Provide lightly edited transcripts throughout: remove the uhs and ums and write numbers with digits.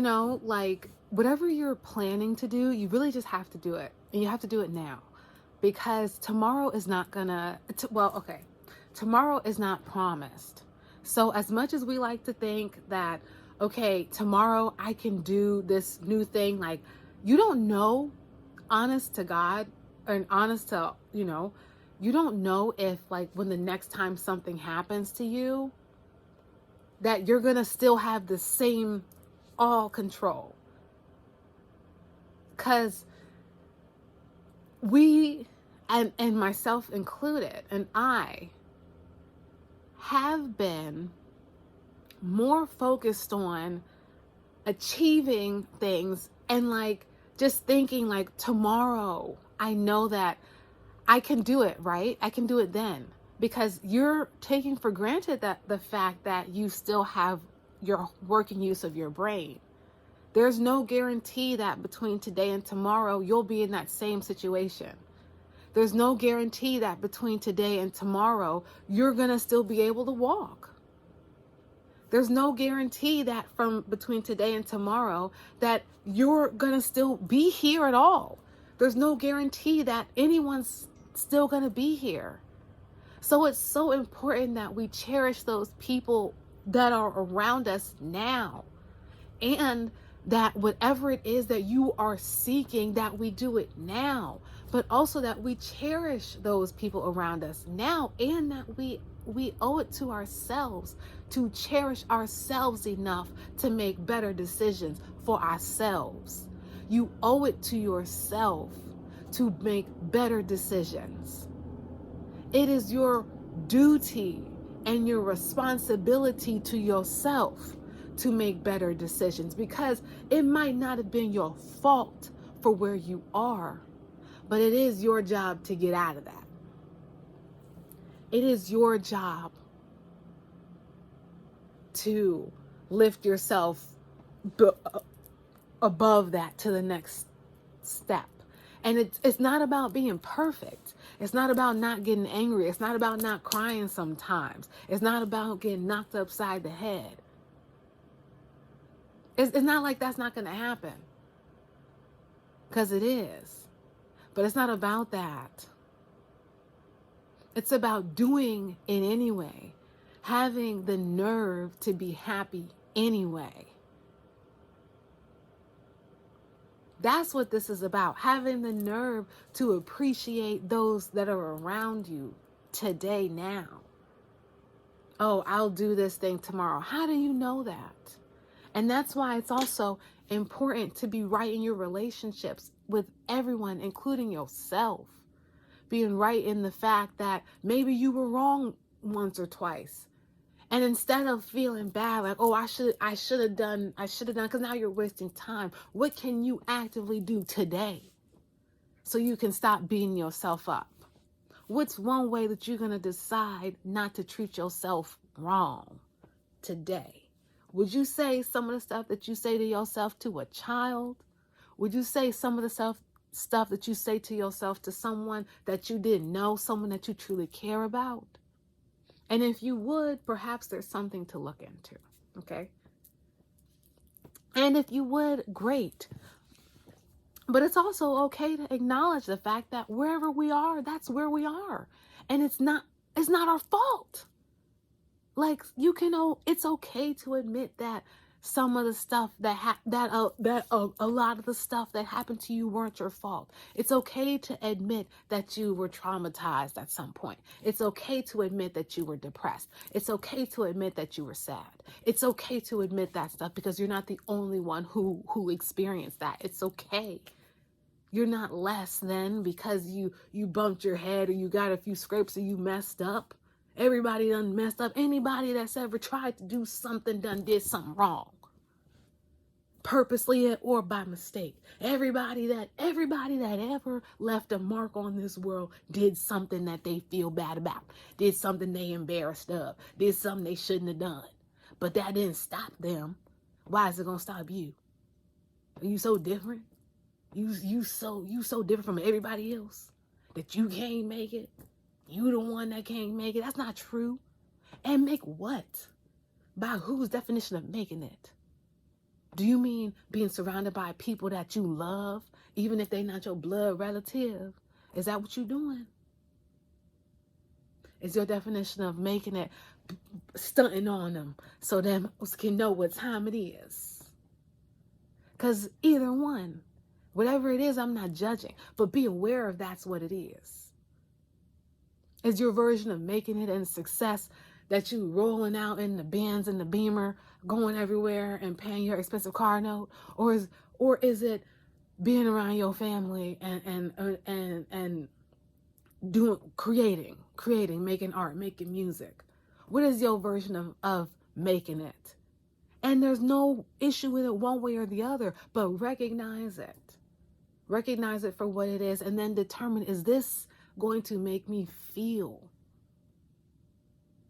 like whatever you're planning to do, you really just have to do it. And you have to do it now. Because tomorrow is not gonna, tomorrow is not promised. So as much as we like to think that, okay, tomorrow I can do this new thing, like you don't know, honest to God, and honest to, you don't know if like when the next time something happens to you, that you're gonna still have the same all control. Because we, and myself included, and I have been more focused on achieving things and like just thinking like tomorrow, I know that I can do it, right? I can do it then. Because you're taking for granted that the fact that you still have your working use of your brain. There's no guarantee that between today and tomorrow, you'll be in that same situation. There's no guarantee that between today and tomorrow, you're going to still be able to walk. There's no guarantee that from between today and tomorrow that you're going to still be here at all. There's no guarantee that anyone's still going to be here. So it's so important that we cherish those people that are around us now. And that whatever it is that you are seeking, that we do it now. But also that we cherish those people around us now. And that we owe it to ourselves to cherish ourselves enough to make better decisions for ourselves. You owe it to yourself to make better decisions. It is your duty and your responsibility to yourself to make better decisions, because it might not have been your fault for where you are, but it is your job to get out of that. It is your job to lift yourself above that to the next step. And it's not about being perfect. It's not about not getting angry. It's not about not crying sometimes. It's not about getting knocked upside the head. It's not like that's not going to happen. Because it is. But it's not about that. It's about doing it anyway. Having the nerve to be happy anyway. That's what this is about. Having the nerve to appreciate those that are around you today, now. Oh, I'll do this thing tomorrow. How do you know that? And that's why it's also important to be right in your relationships with everyone, including yourself. Being right in the fact that maybe you were wrong once or twice. And instead of feeling bad, like, oh, I should have done, because now you're wasting time. What can you actively do today so you can stop beating yourself up? What's one way that you're going to decide not to treat yourself wrong today? Would you say some of the stuff that you say to yourself to a child? Would you say some of the stuff that you say to yourself to someone that you didn't know, someone that you truly care about? And if you would, perhaps there's something to look into, okay? And if you would, great. But it's also okay to acknowledge the fact that wherever we are, that's where we are. And it's not our fault. Like, it's okay to admit that some of the stuff that a lot of the stuff that happened to you weren't your fault. It's okay to admit that you were traumatized at some point. It's okay to admit that you were depressed. It's okay to admit that you were sad. It's okay to admit that stuff, because you're not the only one who experienced that. It's okay. You're not less than because you bumped your head or you got a few scrapes or you messed up. Everybody done messed up. Anybody that's ever tried to do something did something wrong. Purposely or by mistake. Everybody that ever left a mark on this world did something that they feel bad about. Did something they embarrassed of. Did something they shouldn't have done. But that didn't stop them. Why is it gonna stop you? Are you so different? You so different from everybody else that you can't make it? You the one that can't make it? That's not true. And make what? By whose definition of making it? Do you mean being surrounded by people that you love, even if they're not your blood relative? Is that what you're doing? Is your definition of making it stunting on them so them can know what time it is? Because either one, whatever it is, I'm not judging, but be aware of that's what it is. Is your version of making it and success that you rolling out in the Benz and the Beamer, going everywhere and paying your expensive car note, or is it being around your family and doing creating, making art, making music? What is your version of making it? And there's no issue with it one way or the other, but recognize it. Recognize it for what it is, and then determine, is this going to make me feel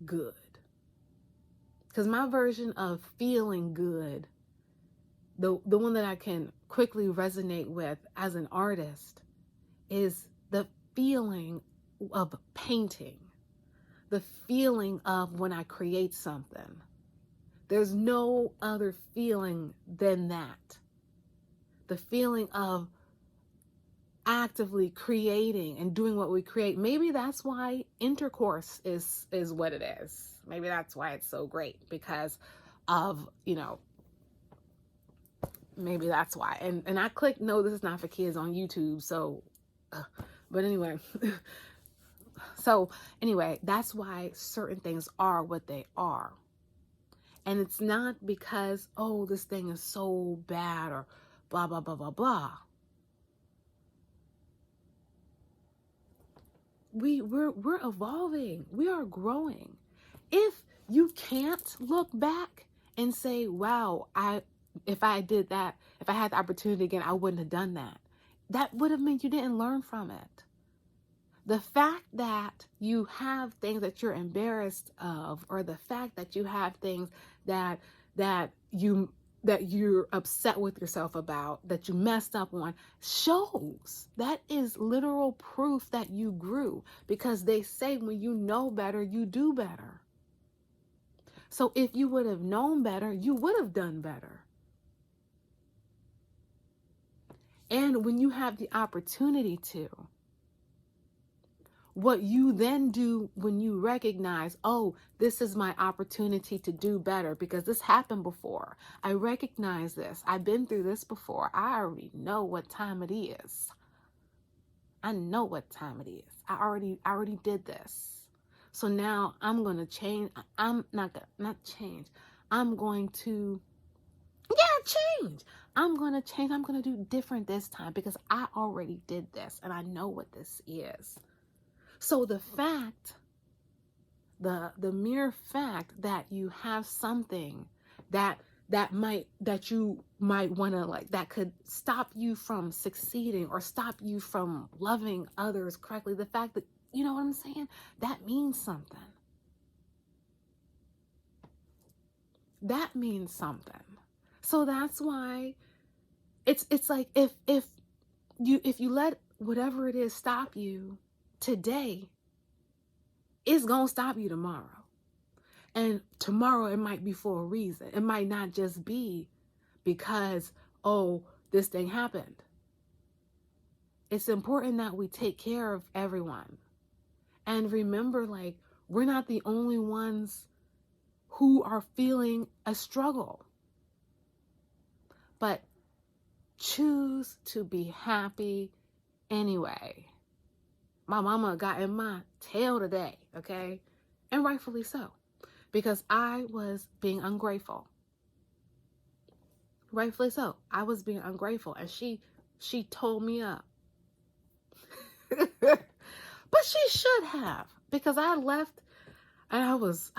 good? Because my version of feeling good, the one that I can quickly resonate with as an artist, is the feeling of painting, the feeling of when I create something. There's no other feeling than that. The feeling of actively creating and doing what we create. Maybe that's why intercourse is what it is. Maybe that's why it's so great, because of, maybe that's why. And I clicked no, this is not for kids on YouTube. So, but anyway, so anyway, that's why certain things are what they are. And it's not because, oh, this thing is so bad or blah, blah, blah, blah, blah. We're evolving. We are growing. If you can't look back and say, wow, if I did that, if I had the opportunity again, I wouldn't have done that. That would have meant you didn't learn from it. The fact that you have things that you're embarrassed of, or the fact that you have things that you're upset with yourself about, that you messed up on, shows that is literal proof that you grew, because they say when you know better, you do better. So if you would have known better, you would have done better. And when you have the opportunity to, what you then do when you recognize, oh, this is my opportunity to do better because this happened before. I recognize this. I've been through this before. I already know what time it is. I know what time it is. I already did this. So now I'm going to change. I'm not change. I'm going to, change. I'm going to change. I'm going to do different this time because I already did this and I know what this is. So the fact, the mere fact that you have something that you might want to, like, that could stop you from succeeding or stop you from loving others correctly, the fact that, you know what I'm saying? That means something. That means something. So that's why it's like if you let whatever it is stop you today, it's gonna stop you tomorrow. And tomorrow it might be for a reason. It might not just be because, oh, this thing happened. It's important that we take care of everyone. And remember, like, we're not the only ones who are feeling a struggle. But choose to be happy anyway. My mama got in my tail today, okay? And rightfully so, because I was being ungrateful. Rightfully so. I was being ungrateful, and she told me up. But she should have, because I left and I was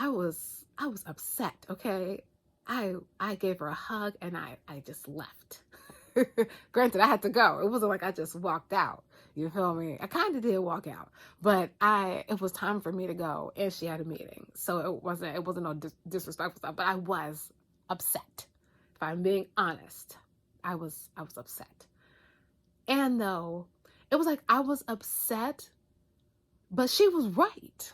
upset, okay? I gave her a hug and I just left. Granted, I had to go. It wasn't like I just walked out. You feel me? I kind of did walk out, but it was time for me to go, and she had a meeting. So it wasn't no disrespectful stuff, but I was upset. If I'm being honest, I was upset. And though it was like I was upset, but she was right.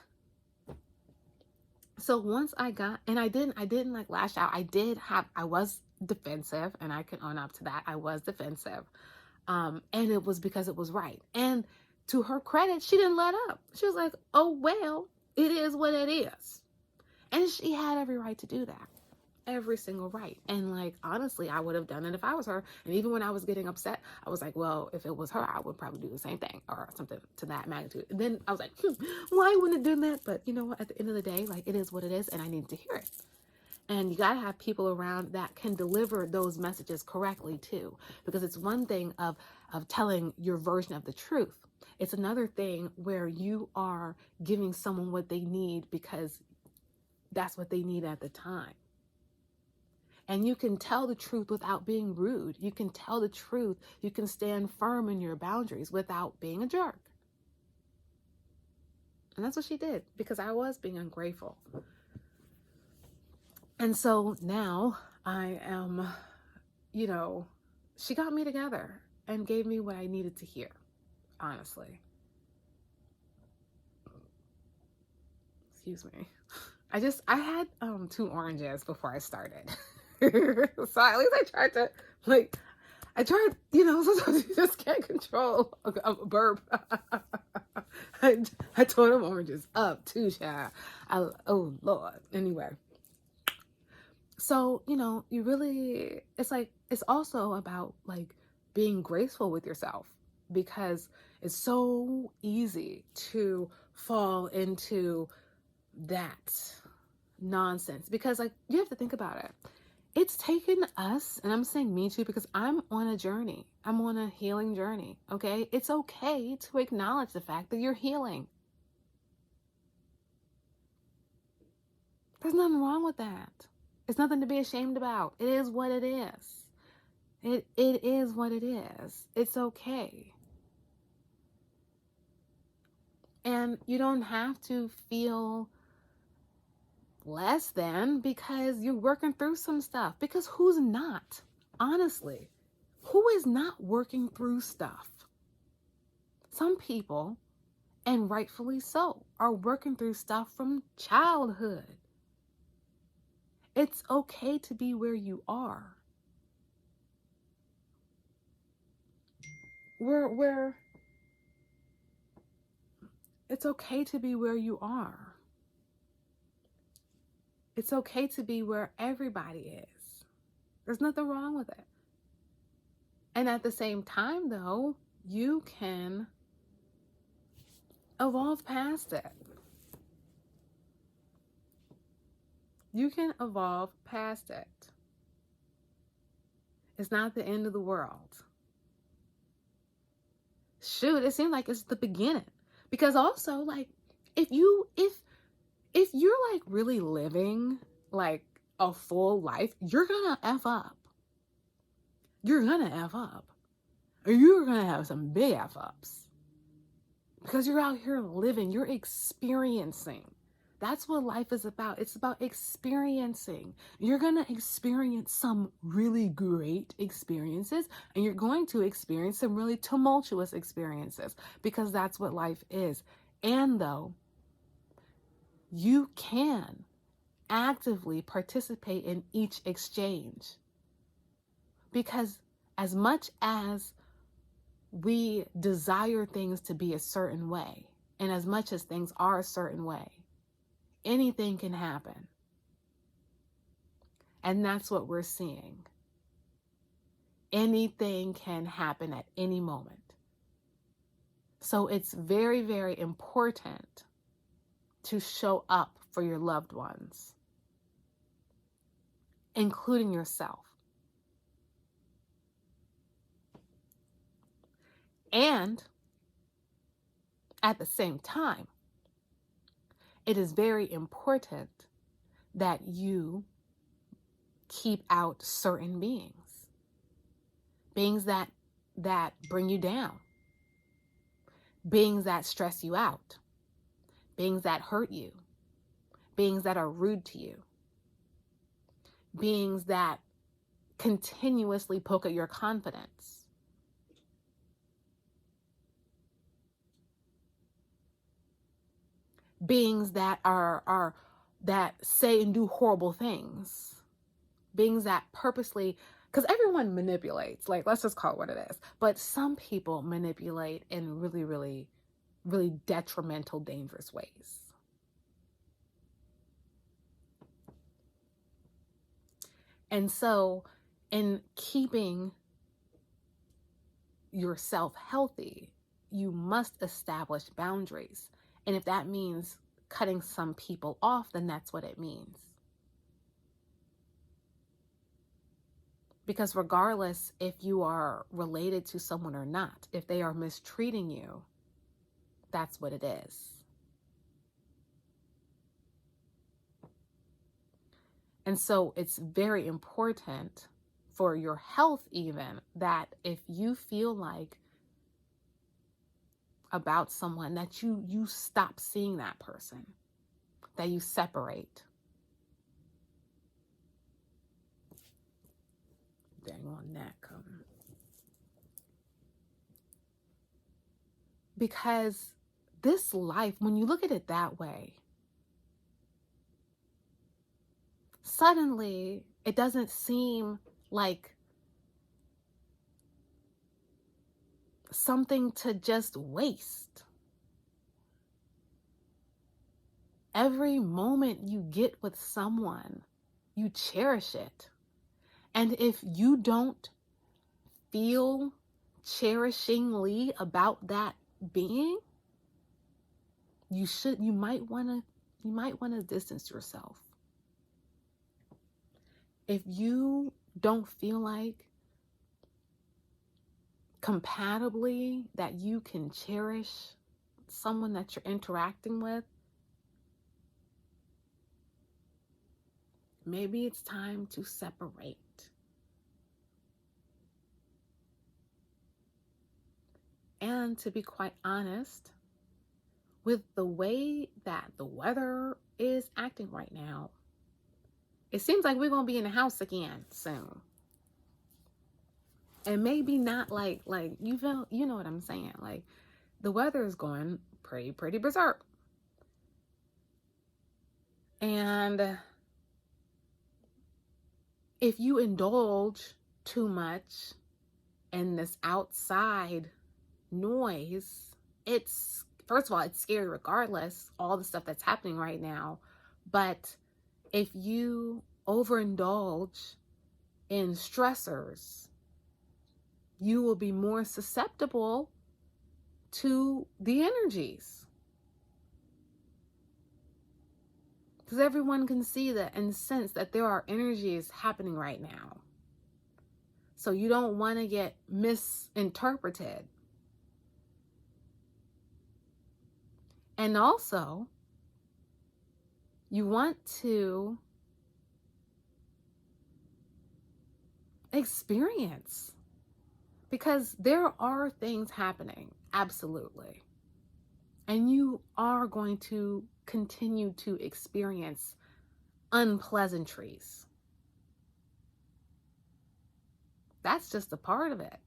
So once I got, and I didn't like lash out. I was defensive, and I can own up to that. I was defensive. And it was because it was right. And to her credit, she didn't let up. She was like, oh, well, it is what it is. And she had every right to do that. Every single right. And like, honestly, I would have done it if I was her. And even when I was getting upset, I was like, well, if it was her, I would probably do the same thing or something to that magnitude. And then I was like, why wouldn't have done that? But you know what? At the end of the day, like, it is what it is, and I need to hear it. And you got to have people around that can deliver those messages correctly too, because it's one thing of telling your version of the truth. It's another thing where you are giving someone what they need because that's what they need at the time. And you can tell the truth without being rude. You can tell the truth. You can stand firm in your boundaries without being a jerk. And that's what she did, because I was being ungrateful. And so now I am, she got me together and gave me what I needed to hear, honestly. Excuse me. I had 2 oranges before I started. So at least I tried to, sometimes you just can't control a burp. I tore them oranges up too, child. Oh, Lord. Anyway. So, it's also about like being graceful with yourself, because it's so easy to fall into that nonsense, because like, you have to think about it. It's taken us, and I'm saying me too, because I'm on a journey. I'm on a healing journey. Okay. It's okay to acknowledge the fact that you're healing. There's nothing wrong with that. It's nothing to be ashamed about. It is what it is. It is what it is. It's okay. And you don't have to feel less than because you're working through some stuff. Because who's not? Honestly, who is not working through stuff? Some people, and rightfully so, are working through stuff from childhood. It's okay to be where you are. It's okay to be where you are. It's okay to be where everybody is. There's nothing wrong with it. And at the same time, though, you can evolve past it. You can evolve past it. It's not the end of the world. Shoot, it seems like it's the beginning. Because also, like, if you're like really living like a full life, you're gonna F up. You're gonna F up. Or you're gonna have some big F ups. Because you're out here living, you're experiencing. That's what life is about. It's about experiencing. You're going to experience some really great experiences, and you're going to experience some really tumultuous experiences, because that's what life is. And though you can actively participate in each exchange, because as much as we desire things to be a certain way, and as much as things are a certain way, anything can happen. And that's what we're seeing. Anything can happen at any moment. So it's very, very important to show up for your loved ones, including yourself. And at the same time, it is very important that you keep out certain beings that bring you down, beings that stress you out, beings that hurt you, beings that are rude to you, beings that continuously poke at your confidence. Beings that that say and do horrible things beings that purposely, because everyone manipulates, like, let's just call it what it is. But some people manipulate in really, really, really detrimental, dangerous ways. And so in keeping yourself healthy, you must establish boundaries. And if that means cutting some people off, then that's what it means. Because regardless if you are related to someone or not, if they are mistreating you, that's what it is. And so it's very important for your health even that if you feel like about someone that you stop seeing that person, that you separate. Dang on that coming. Because this life, when you look at it that way, suddenly it doesn't seem like something to just waste. Every moment you get with someone, you cherish it. And if you don't feel cherishingly about that being, you might want to distance yourself. If you don't feel like compatibly that you can cherish someone that you're interacting with, maybe it's time to separate. And to be quite honest, with the way that the weather is acting right now, it seems like we're going to be in the house again soon. And maybe not like you know what I'm saying? Like, the weather is going pretty berserk. And if you indulge too much in this outside noise, it's, first of all, it's scary regardless, all the stuff that's happening right now. But if you overindulge in stressors, you will be more susceptible to the energies. Because everyone can see that and sense that there are energies happening right now. So you don't want to get misinterpreted. And also, you want to experience, because there are things happening, absolutely. And you are going to continue to experience unpleasantries. That's just a part of it.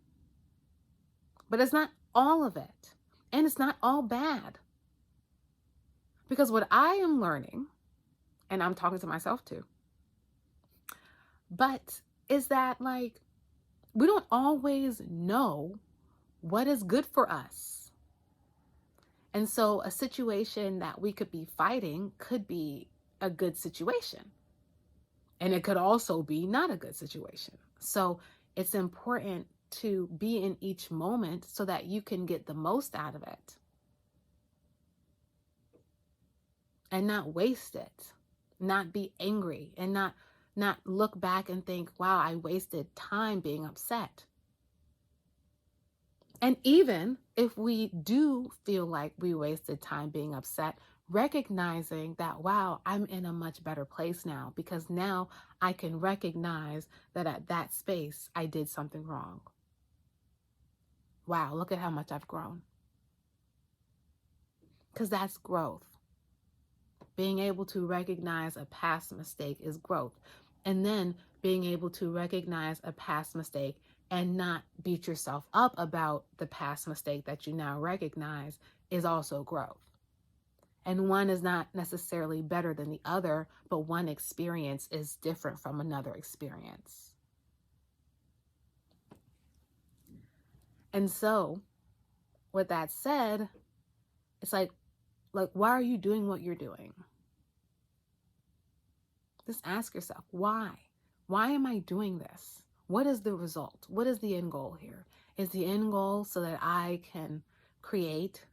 But it's not all of it. And it's not all bad. Because what I am learning, and I'm talking to myself too, but is that, like, we don't always know what is good for us. And so a situation that we could be fighting could be a good situation. And it could also be not a good situation. So it's important to be in each moment so that you can get the most out of it. And not waste it. Not be angry. And not look back and think, wow, I wasted time being upset. And even if we do feel like we wasted time being upset, recognizing that, wow, I'm in a much better place now, because now I can recognize that at that space, I did something wrong. Wow, look at how much I've grown. Because that's growth. Being able to recognize a past mistake is growth. And then being able to recognize a past mistake and not beat yourself up about the past mistake that you now recognize is also growth. And one is not necessarily better than the other, but one experience is different from another experience. And so, with that said, it's like, why are you doing what you're doing? Just ask yourself, why? Why am I doing this? What is the result? What is the end goal here? Is the end goal so that I can create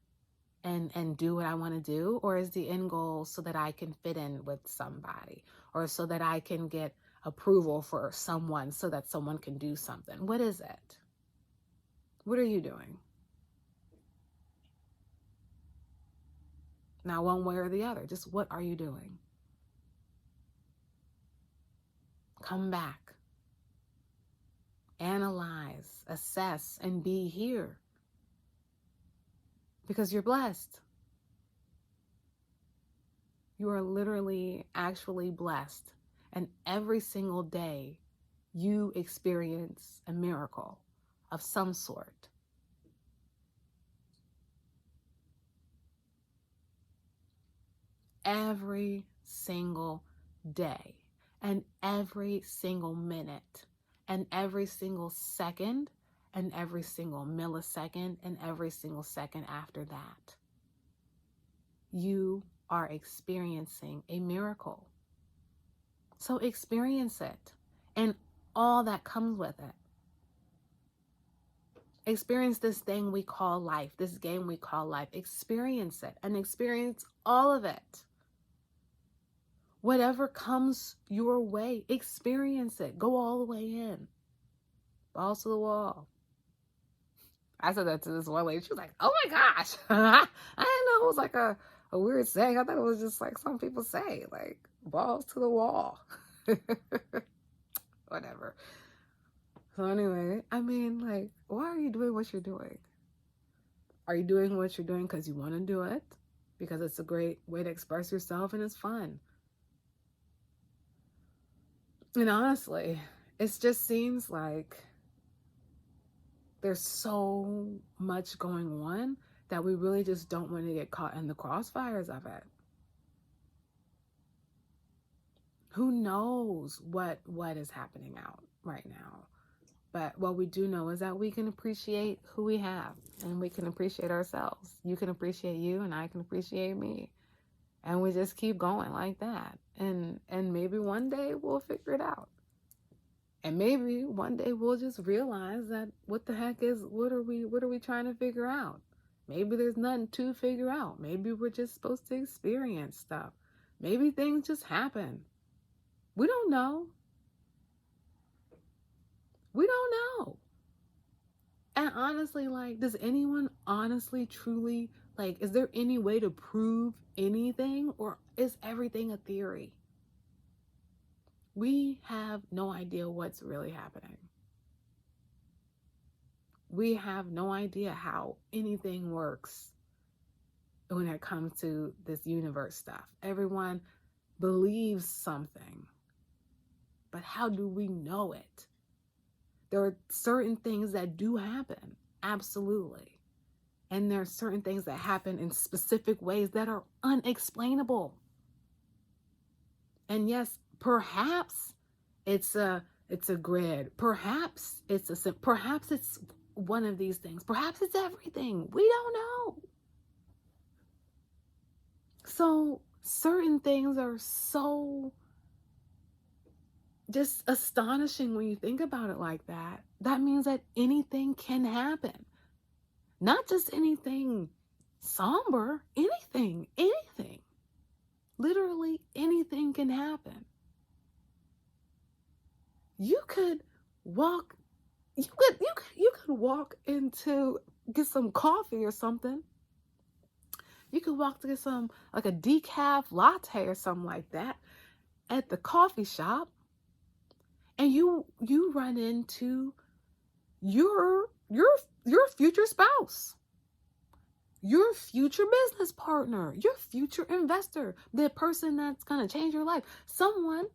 and do what I want to do? Or is the end goal so that I can fit in with somebody? Or so that I can get approval for someone so that someone can do something? What is it? What are you doing? Not one way or the other. Just what are you doing? Come back. Analyze, assess, and be here. Because you're blessed. You are literally, actually blessed. And every single day, you experience a miracle of some sort. Every single day, and every single minute, and every single second, and every single millisecond, and every single second after that, you are experiencing a miracle. So experience it and all that comes with it. Experience this thing we call life, this game we call life. Experience it and experience all of it. Whatever comes your way, experience it. Go all the way in. Balls to the wall. I said that to this one lady. She was like, oh my gosh. I didn't know it was like a weird saying. I thought it was just like some people say, like, balls to the wall. Whatever. So anyway, I mean, like, why are you doing what you're doing? Are you doing what you're doing because you want to do it? Because it's a great way to express yourself and it's fun. And honestly, it just seems like there's so much going on that we really just don't want to get caught in the crossfires of it. Who knows what is happening out right now? But what we do know is that we can appreciate who we have and we can appreciate ourselves. You can appreciate you and I can appreciate me. And we just keep going like that. And maybe one day we'll figure it out. And maybe one day we'll just realize that what the heck is, what are we trying to figure out? Maybe there's nothing to figure out. Maybe we're just supposed to experience stuff. Maybe things just happen. We don't know. We don't know. And honestly, like, does anyone honestly, truly, like, is there any way to prove anything, or is everything a theory? We have no idea what's really happening. We have no idea how anything works when it comes to this universe stuff. Everyone believes something, but how do we know it? There are certain things that do happen, absolutely. And there are certain things that happen in specific ways that are unexplainable. And yes, perhaps it's a grid. Perhaps it's one of these things. Perhaps it's everything. We don't know. So certain things are so just astonishing when you think about it like that. That means that anything can happen. Not just anything somber, anything. Literally anything can happen. You could walk into get some coffee or something. You could walk to get some, like a decaf latte or something like that at the coffee shop. And you run into your future spouse, your future business partner, your future investor, the person that's going to change your life. Someone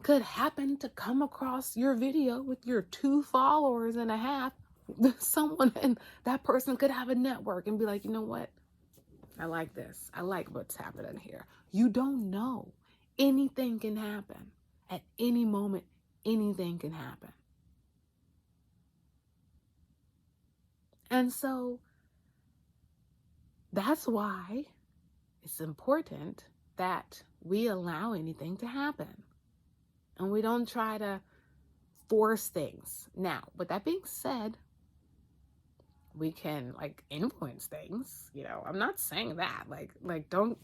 could happen to come across your video with your 2.5 followers. Someone, and that person could have a network and be like, you know what? I like this. I like what's happening here. You don't know. Anything can happen. At any moment, anything can happen. And so that's why it's important that we allow anything to happen. And we don't try to force things. Now, with that being said, we can like influence things, you know. I'm not saying that. Don't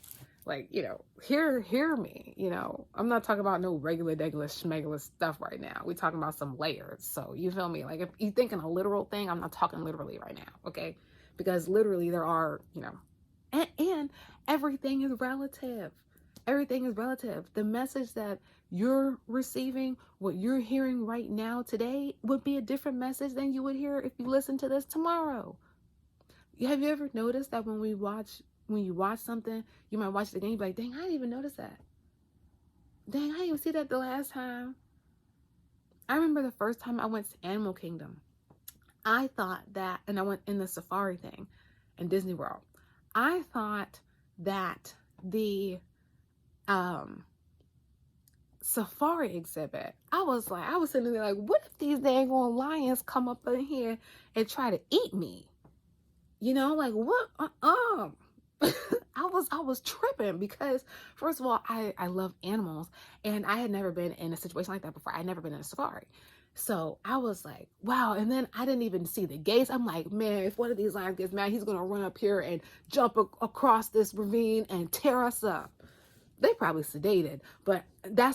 you know, hear me, you know. I'm not talking about no regular schmegular stuff right now. We're talking about some layers. So you feel me? Like if you thinking a literal thing, I'm not talking literally right now, okay? Because literally there are, you know, and everything is relative. Everything is relative. The message that you're receiving, what you're hearing right now today, would be a different message than you would hear if you listen to this tomorrow. Have you ever noticed that when you watch something, you might watch it again, you're like, dang, I didn't even notice that. Dang, I didn't even see that the last time. I remember the first time I went to Animal Kingdom. I thought that, and I went in the safari thing in Disney World. I thought that the safari exhibit, I was sitting there like, what if these dang old lions come up in here and try to eat me? You know, like what? I was tripping because first of all, I love animals and I had never been in a situation like that before. I'd never been in a safari. So I was like, wow. And then I didn't even see the gates. I'm like, man, if one of these lions gets mad, he's going to run up here and jump across this ravine and tear us up. They probably sedated, but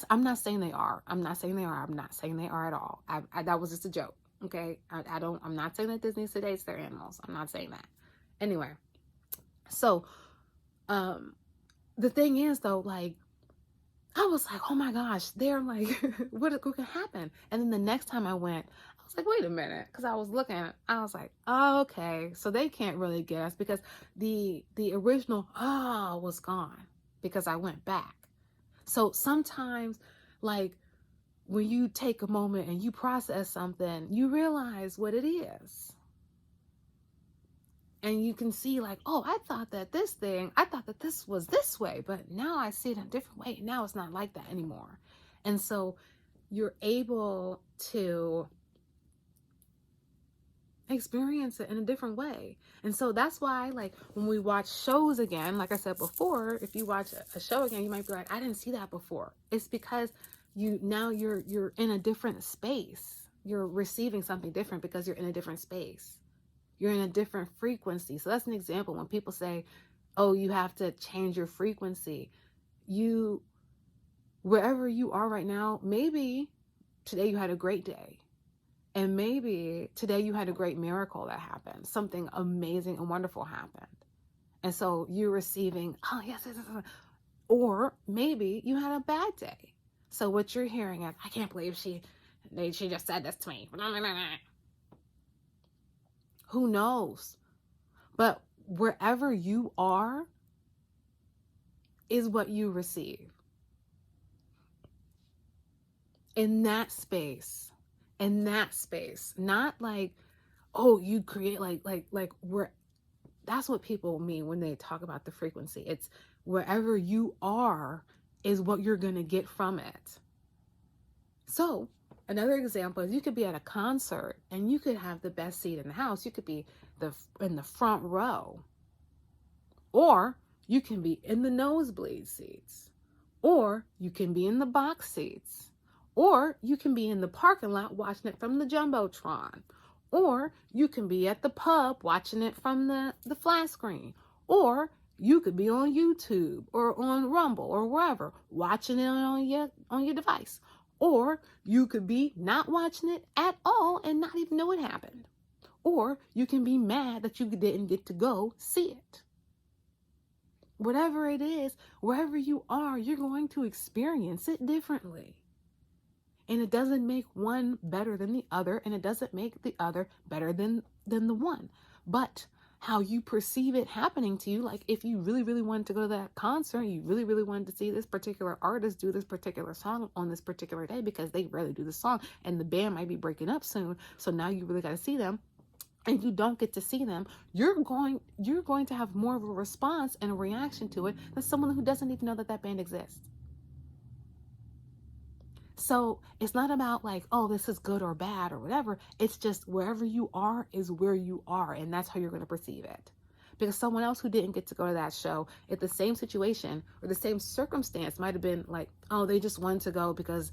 I'm not saying they are. I'm not saying they are. I'm not saying they are at all. That was just a joke. Okay. I'm not saying that Disney sedates their animals. I'm not saying that. Anyway. So, the thing is though, like, I was like, oh my gosh, they're like, what could happen? And then the next time I went, I was like, wait a minute. Cause I was looking, I was like, oh, okay. So they can't really get us because the original, was gone because I went back. So sometimes like when you take a moment and you process something, you realize what it is. And you can see like, oh, I thought that this was this way, but now I see it in a different way. Now it's not like that anymore. And so you're able to experience it in a different way. And so that's why, like, when we watch shows again, like I said before, if you watch a show again, you might be like, I didn't see that before. It's because you're in a different space. You're receiving something different because you're in a different space. You're in a different frequency. So that's an example when people say, oh, you have to change your frequency. Wherever you are right now, maybe today you had a great day. And maybe today you had a great miracle that happened. Something amazing and wonderful happened. And so you're receiving, oh, yes. Or maybe you had a bad day. So what you're hearing is, I can't believe she just said this to me. Who knows? But wherever you are is what you receive. In that space, not like, oh, you create like where, that's what people mean when they talk about the frequency. It's wherever you are is what you're going to get from it. So another example is you could be at a concert and you could have the best seat in the house. You could be in the front row, or you can be in the nosebleed seats, or you can be in the box seats, or you can be in the parking lot watching it from the Jumbotron, or you can be at the pub watching it from the flat screen, or you could be on YouTube or on Rumble or wherever watching it on your device. Or you could be not watching it at all and not even know it happened. Or you can be mad that you didn't get to go see it. Whatever it is, wherever you are, you're going to experience it differently. And it doesn't make one better than the other, and it doesn't make the other better than the one. But how you perceive it happening to you, like if you really, really wanted to go to that concert, you really, really wanted to see this particular artist do this particular song on this particular day because they rarely do the song and the band might be breaking up soon. So now you really got to see them. and you don't get to see them, you're going to have more of a response and a reaction to it than someone who doesn't even know that that band exists. So it's not about like, oh, this is good or bad or whatever. It's just wherever you are is where you are, and that's how you're going to perceive it. Because someone else who didn't get to go to that show, at the same situation or the same circumstance, might have been like, oh, they just wanted to go because,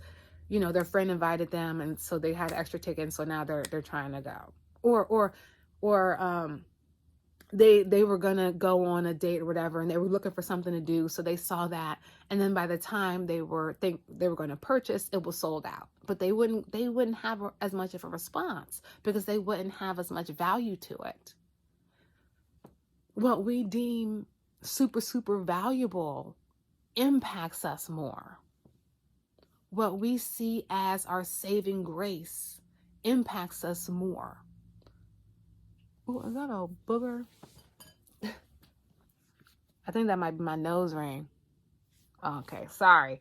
you know, their friend invited them, and so they had extra tickets, so now they're trying to go. Or they were gonna go on a date or whatever, and they were looking for something to do, so they saw that, and then by the time they were going to purchase, it was sold out. But they wouldn't have as much of a response because they wouldn't have as much value to it. What we deem super, super valuable impacts us more. What we see as our saving grace impacts us more. Oh, is that a booger? I think that might be my nose ring. Okay, sorry.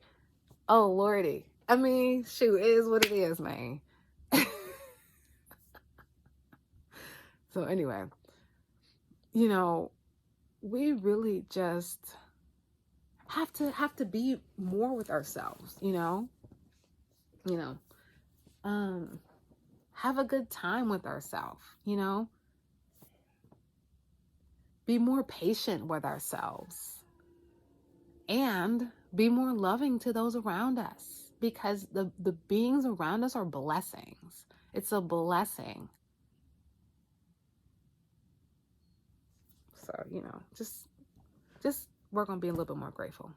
Oh, Lordy. I mean, shoot, it is what it is, man. So anyway, you know, we really just have to be more with ourselves, you know, have a good time with ourselves, you know, be more patient with ourselves, and be more loving to those around us, because the beings around us are blessings. It's a blessing. So, you know, just work on being a little bit more grateful.